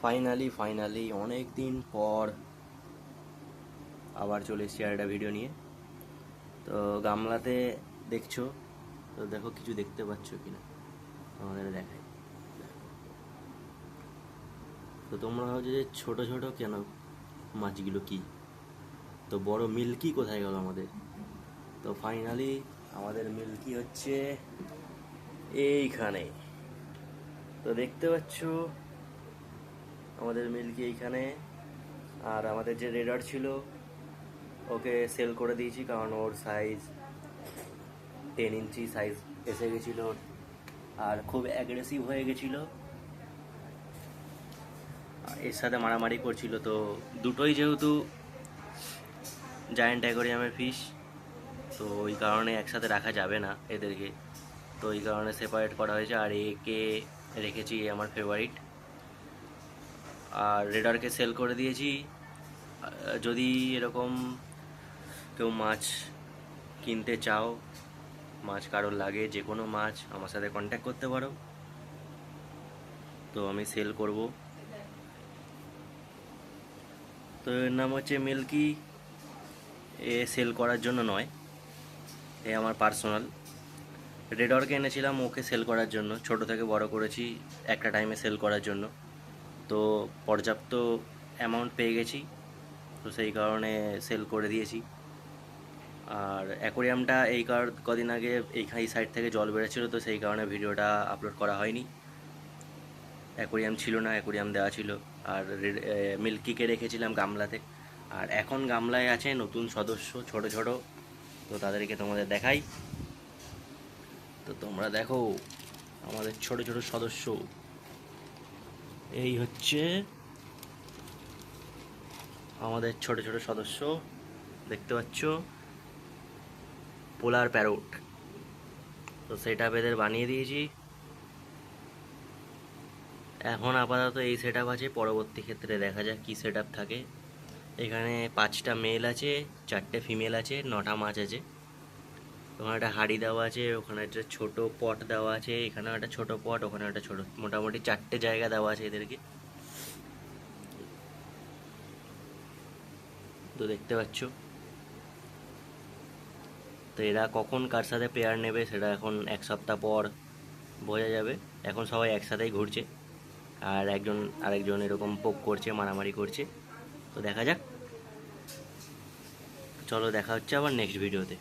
Finally অনেক দিন পর আবার চলে এসেছি আর একটা ভিডিও নিয়ে। তো গামলাতে দেখছো, তো দেখো কিছু দেখতে পাচ্ছ কিনা আমাদের দেখাই। তো তোমরা ভাবছো যে ছোট ছোট কেন মাছগুলো কি, তো বড় মিল্কি কোথায় গেল আমাদের? তো ফাইনালি আমাদের মিল্কি হচ্ছে এইখানে। তো দেখতে পাচ্ছ আমাদের মিল্কি এইখানে। আর আমাদের যে রেডার ছিল ওকে সেল করে দিয়েছি, কারণ ওর সাইজ 10 ইঞ্চি সাইজ এসে গেছিল আর খুব অ্যাগ্রেসিভ হয়ে গেছিলো, এর সাথে মারামারি করছিল। তো দুটোই যেহেতু জায়ান্ট অ্যাকোরিয়ামের ফিশ, তো ওই কারণে একসাথে রাখা যাবে না এদেরকে, তো ওই কারণে সেপারেট করা হয়েছে। আর একে রেখেছি, আমার ফেভারিট। আর রেডারকে সেল করে দিয়েছি। যদি এরকম কেউ মাছ কিনতে চাও, মাছ কারোর লাগে, যে কোনো মাছ আমার সাথে কন্ট্যাক্ট করতে পারো, তো আমি সেল করব। তো এর নাম হচ্ছে মিল্কি। এ সেল করার জন্য নয়, এ আমার পার্সোনাল। রেডরকে এনেছিলাম ওকে সেল করার জন্য, ছোট থেকে বড় করেছি একটা টাইমে সেল করার জন্য। তো পর্যাপ্ত অ্যামাউন্ট পেয়ে গেছি, তো সেই কারণে সেল করে দিয়েছি। আর অ্যাকোরিয়ামটা কদিন আগে এই সাইড থেকে জল বেড়েছিল, তো সেই কারণে ভিডিওটা আপলোড করা হয়নি। অ্যাকোরিয়াম ছিল না, অ্যাকোরিয়াম দেওয়া ছিল। আর মিল্কিকে রেখেছিলাম গামলাতে। আর এখন গামলায় আছে নতুন সদস্য, ছোট ছোট। তো তাদেরকে তোমাদের দেখাই। তো তোমরা দেখো আমাদের ছোট ছোট সদস্য। এই হচ্ছে আমাদের ছোট ছোট সদস্য, দেখতে পাচ্ছ, পোলার প্যারোট। তো সেটা এদের বানিয়ে দিয়েছি। এখন আপাতত এই সেট আপ আছে, পরবর্তী ক্ষেত্রে দেখা যাক কী সেট আপ থাকে। এখানে 5টা মেল আছে, 4টে ফিমেল আছে, 9টা মাছ আছে। ওখানে একটা হাঁড়ি দেওয়া আছে, ওখানে একটা ছোট পট দেওয়া আছে, এখানেও একটা ছোট পট, ওখানে একটা ছোট, মোটামুটি 4টে জায়গা দেওয়া আছে এদেরকে। তো দেখতে পাচ্ছ। তো এরা কখন কার সাথে পেয়ার নেবে সেটা এখন 1 সপ্তাহ পর বোঝা যাবে। এখন সবাই একসাথেই ঘুরছে, আর একজন আরেকজন এরকম পোক করছে, মারামারি করছে। তো দেখা যাক, চলো দেখা হচ্ছে আবার নেক্সট ভিডিওতে।